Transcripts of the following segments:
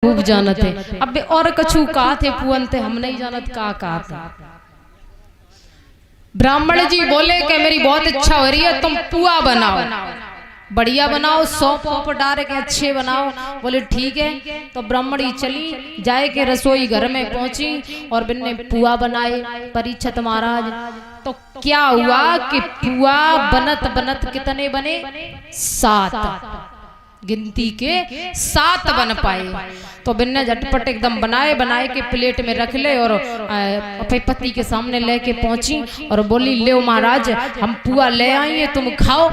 खूब जानत है। अब और कछु कहा थे पुअन थे, हम नहीं जानत का कहा था। ब्राह्मण जी बोले कि मेरी बहुत इच्छा हो रही है, तुम पुआ बनाओ, बढ़िया बनाओ, सौंफ वोंफ डाल के अच्छे बनाओ। बोले ठीक है। तो ब्राह्मणी चली, जाए के रसोई घर में पहुंची और बिन्ने पुआ बनाए परीक्षित महाराज। तो क्या हुआ कि पुआ बनत बनत कितने बने? 7, गिनती के 7 बन पाए। तो बिन्ने झटपट एकदम बनाए के प्लेट में रख ले और अपने पति के सामने लेके पहुंची और बोली, ले महाराज हम पुआ ले आई है, तुम खाओ।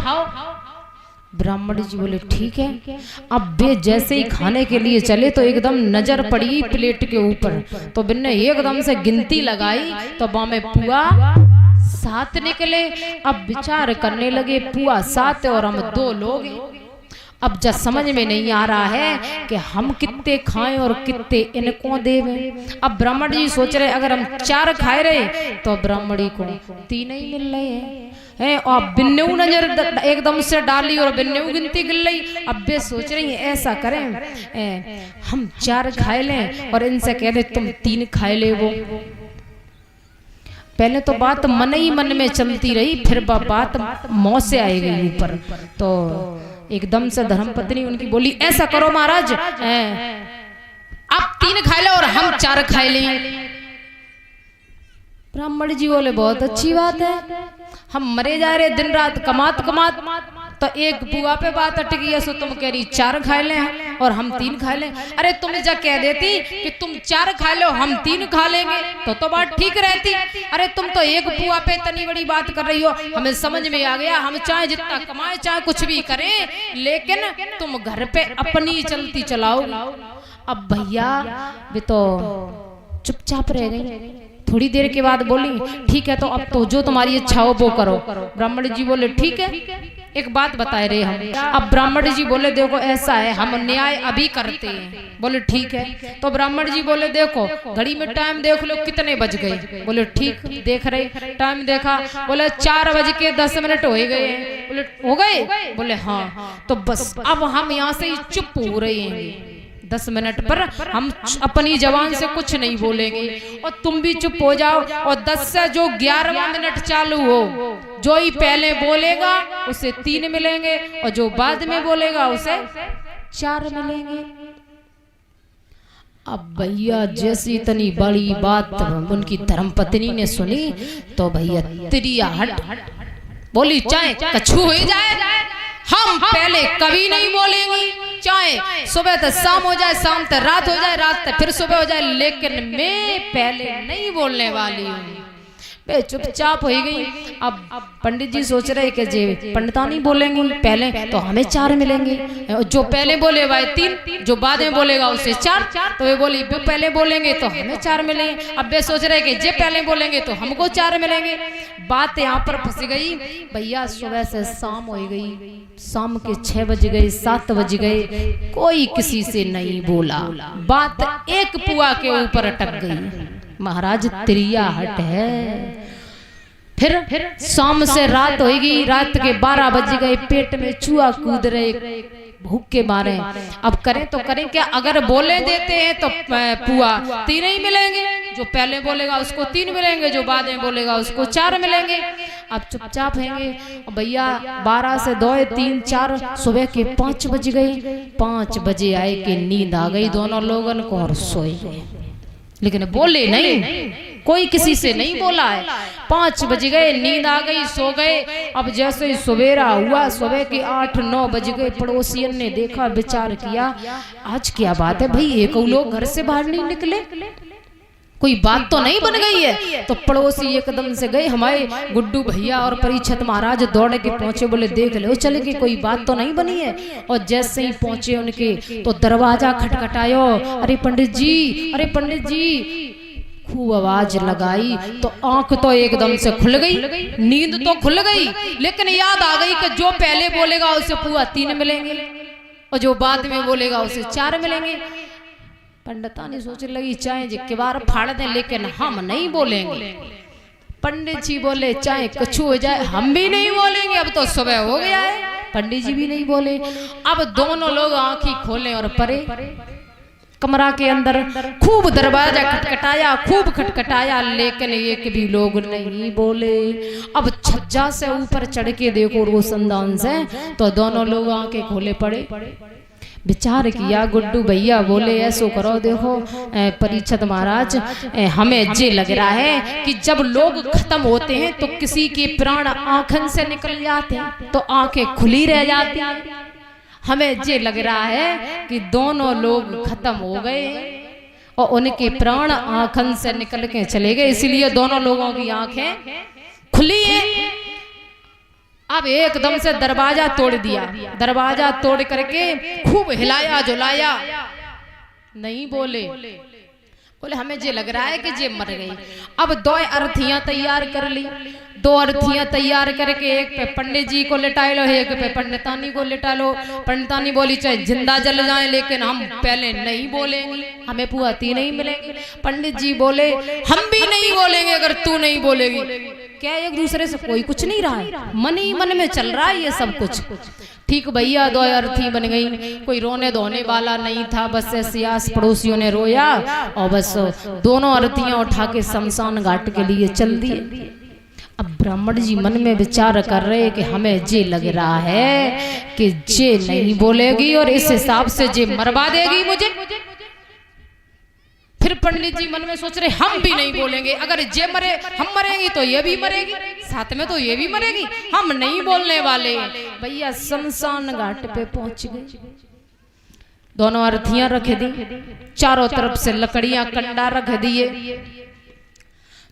ब्राह्मण जी बोले ठीक है। अब वे जैसे ही खाने के लिए चले तो एकदम नजर पड़ी प्लेट के ऊपर। तो बिन्ने एकदम से गिनती लगाई तो वहां में पुआ 7 निकले। अब विचार करने लगे पुआ 7 है और हम 2 लोग हैं। अब जब समझ में नहीं आ रहा है कि हम कितने खाएं और कितने इनको देवें। अब ब्राह्मण जी सोच रहे अगर हम 4 खाए रहे तो ब्राह्मणी को 3 ही मिल रहे हैं। और बिन्नेऊ नजर एकदम से डाली और बिन्नेऊ गिनती गिर रही। अब वे सोच रही है ऐसा करें हम 4 खाए लें और इनसे कह दे तुम 3 खाए ले। वो पहले तो बात मन ही मन में चलती रही, फिर बात मुंह से आई गई ऊपर। तो एकदम से धर्मपत्नी उनकी बोली, ऐसा करो महाराज आप 3 खाए ले और हम 4 खाए ले। ब्राह्मण जी बोले बहुत अच्छी बात है, हम मरे जा रहे दिन रात कमात कमात, तो एक पुआ पे बात अटकी है। सो तुम कह रही 4 खाए ले और हम 3 खा लें। अरे तुम जब कह देती कि तुम 4 खा लो हम 3 खा लेंगे तो बात ठीक रहती। अरे तुम तो एक पुआ पे इतनी बड़ी बात कर रही हो। हमें समझ में आ गया, हम चाहे जितना कमाए चाहे कुछ भी करें, लेकिन तुम घर पे अपनी चलती चलाओ। अब भैया वे तो चुपचाप रह गई। थोड़ी देर के बाद बोली ठीक है तो अब तो जो तुम्हारी इच्छा हो वो करो। ब्राह्मण जी बोले ठीक है, एक बात बताए रहे हम। अब ब्राह्मण जी बोले देखो ऐसा है हम न्याय अभी करते हैं। बोले ठीक है। तो ब्राह्मण जी बोले देखो घड़ी में टाइम देख लो कितने बज गए। बोले ठीक, देख रहे टाइम देखा। बोले 4:10 हो गए हैं। बोले हो गए? बोले हाँ। तो बस अब हम यहाँ से ही चुप हो रहे हैं 10 मिनट पर, हम अपनी जबान से कुछ नहीं बोलेंगे और तुम भी चुप हो जाओ। और 10 से जो 11वां मिनट चालू हो, जो ही पहले बोलेगा उसे 3 मिलेंगे और जो बाद में बोलेगा उसे 4 मिलेंगे। अब भैया जैसी इतनी बड़ी बात उनकी धर्मपत्नी ने सुनी तो भैया तिरिया हट बोली, चाहे कछु हो जाए हम पहले कभी नहीं बोलेंगी। चाहे सुबह तक शाम हो जाए, शाम तक रात हो जाए, रात तक फिर सुबह हो जाए, लेकिन मैं पहले नहीं बोलने वाली हूँ। वे चुपचाप हो गई। अब पंडित जी सोच रहे कि जे पंडितानी बोलेंगी पहले तो हमें 4 मिलेंगे, जो पहले बोले वह 3, जो बाद में बोलेगा उसे 4। तो वे बोली वे पहले बोलेंगे तो हमें 4 मिलेंगे। अब वे सोच रहे कि जे पहले बोलेंगे तो हमको 4 मिलेंगे। बात यहाँ पर फंस गई। भैया सुबह से शाम हो गई, शाम के 6 बज गए, 7 बज गए, कोई किसी से नहीं बोला। बात एक पुआ के ऊपर अटक गई। महाराज तिरिया हट है। फिर शाम से रात होगी, रात के 12 बज गए, पेट में चूहा कूद रहे भूख के मारे। अब करें तो करें क्या? अगर बोले देते हैं तो पुआ 3 ही मिलेंगे, जो पहले बोलेगा उसको 3 मिलेंगे, जो बाद में बोलेगा उसको 4 मिलेंगे। अब चुपचाप हैंगे। भैया 12 से 2, 3, 4 सुबह के 5 बज गए। 5 बजे आए कि नींद आ गई दोनों लोगों को और सोए गए, लेकिन बोले नहीं, कोई किसी से नहीं बोला है। 5 बज गए, नींद आ गई, सो गए। अब जैसे ही सवेरा हुआ, सुबह के 8-9 बज गए, पड़ोसियन ने देखा, विचार किया आज क्या बात है भाई, एक लोग घर से बाहर नहीं निकले, कोई बात तो नहीं बन गई है। तो पड़ोसी एकदम से गए, हमारे गुड्डू भैया और परीक्षित महाराज दौड़ के पहुंचे। बोले देख लो चले कि कोई बात तो नहीं बनी है। और जैसे ही पहुंचे उनके तो दरवाजा खटखटायो। अरे पंडित जी, अरे पंडित जी, खूब आवाज लगाई तो आंख तो एकदम से खुल गई, नींद तो खुल गई, लेकिन याद आ गई कि जो पहले बोलेगा उसे पुआ 3 मिलेंगे और जो बाद में बोलेगा उसे 4 मिलेंगे। पंडितानी सोचने लगी चाहे जी किबार फाड़ दें लेकिन हम नहीं बोलेंगे। पंडित जी बोले चाहे कुछ हो जाए हम भी नहीं बोलेंगे, अब तो सुबह हो गया है। पंडित जी भी नहीं बोले। अब दोनों लोग आंखें खोले और परे कमरा के अंदर खूब दरवाजा खटखटाया, खूब खटखटाया, लेकिन एक भी लोग नहीं बोले। अब छज्जा से ऊपर चढ़ के देखो रोशनदान से, तो दोनों लोग आंखें खोले पड़े। विचार किया गुड्डू भैया, बोले ऐसो करो, देखो परीक्षित महाराज, हमें ये लग रहा है कि जब लोग खत्म होते हैं तो किसी के प्राण आंखन से निकल जाते हैं तो आंखें खुली रह जाती हैं। हमें ये लग रहा है कि दोनों लोग खत्म हो गए और उनके प्राण आंखन से निकल के चले गए, इसलिए दोनों लोगों की आंखें खुली हैं। अब एकदम से दरवाजा तोड़ दिया, दरवाजा तोड़ करके खूब हिलाया झुलाया, नहीं बोले। बोले हमें ये लग रहा है कि ये मर गई। अब 2 अर्थियां तैयार कर ली, 2 अर्थियां तैयार करके एक पे पंडित जी को लिटा लो, एक पे पंडितानी को लिटा लो। पंडितानी बोली चाहे जिंदा जल जाए लेकिन हम पहले नहीं बोलेंगे, हमें पुआती नहीं मिलेंगे। पंडित जी बोले हम भी नहीं बोलेंगे अगर तू नहीं बोलेगी। क्या एक दूसरे से कोई कुछ नहीं रहा है, मन ही मन में चल रहा है ये सब कुछ। ठीक भैया 2 अर्थी बन गई, कोई रोने धोने वाला नहीं था, बस ऐसे आस पड़ोसियों ने रोया और बस दोनों अर्थियां उठा के शमशान घाट के लिए चल दिए। अब ब्राह्मण जी मन में विचार कर रहे कि हमें ये लग रहा है कि ये नहीं बोलेगी और इस हिसाब से ये मरवा देगी मुझे। फिर पंडित जी मन में सोच रहे हम भी नहीं बोलेंगे, अगर ये मरे हम मरेंगे तो ये भी मरेगी, साथ में तो ये भी मरेगी, हम नहीं बोलने वाले। भैया शमशान घाट पे पहुंच गए, दोनों अर्थियां रख दी, चारों तरफ से लकड़ियां कंडा रख दिए।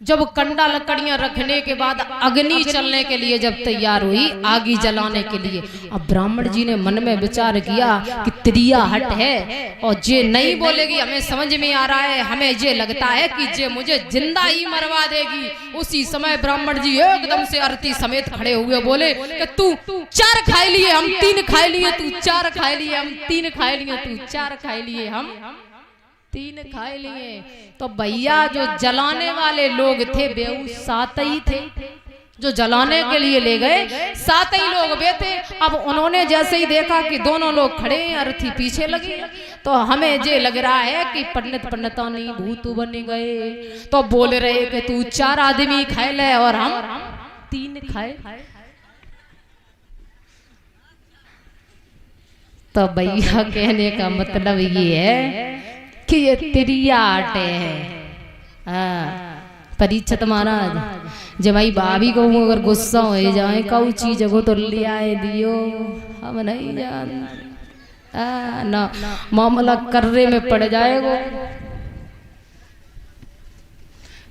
जब कंडा लकड़ियां रखने के बाद अग्नि चलने के लिए जब तैयार हुई, आगी जलाने के लिए, अब ब्राह्मण जी ने मन में विचार किया कि त्रिया हट है और ये नहीं बोलेगी, हमें समझ में आ रहा है, हमें ये लगता है कि ये मुझे जिंदा ही मरवा देगी। उसी समय ब्राह्मण जी एकदम से अर्थी समेत खड़े हुए, बोले कि तू 4 खाए लिए हम 3 खाए लिए, तू 4 खाए लिए हम 3 खाए लिए, तू 4 खाए लिए हम 3 खाए लिए। तो भैया जो जलाने वाले लोग थे वे 7 ही थे, जो जलाने के लिए ले गए 7 ही लोग वे थे। अब उन्होंने जैसे ही देखा कि दोनों लोग खड़े हैं, अर्थी पीछे लगी, तो हमें ये लग रहा है कि पंडित पंडितानी भूत बन गए, तो बोल रहे कि तू 4 आदमी खाए ले और हम 3 खाए। तो भैया कहने का मतलब ये है कि ये त्रिया हट है। परीक्षित महाराज जमाई भाभी को अगर गुस्सा हो जाए कऊ चीज को तो ले आए दियो, हम नहीं जानते ना, मामला कर्रे में पड़ जाएगा।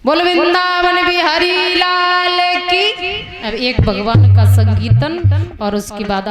बोल वृंदावन बिहारी लाल की। अब एक भगवान का संकीर्तन और उसके बाद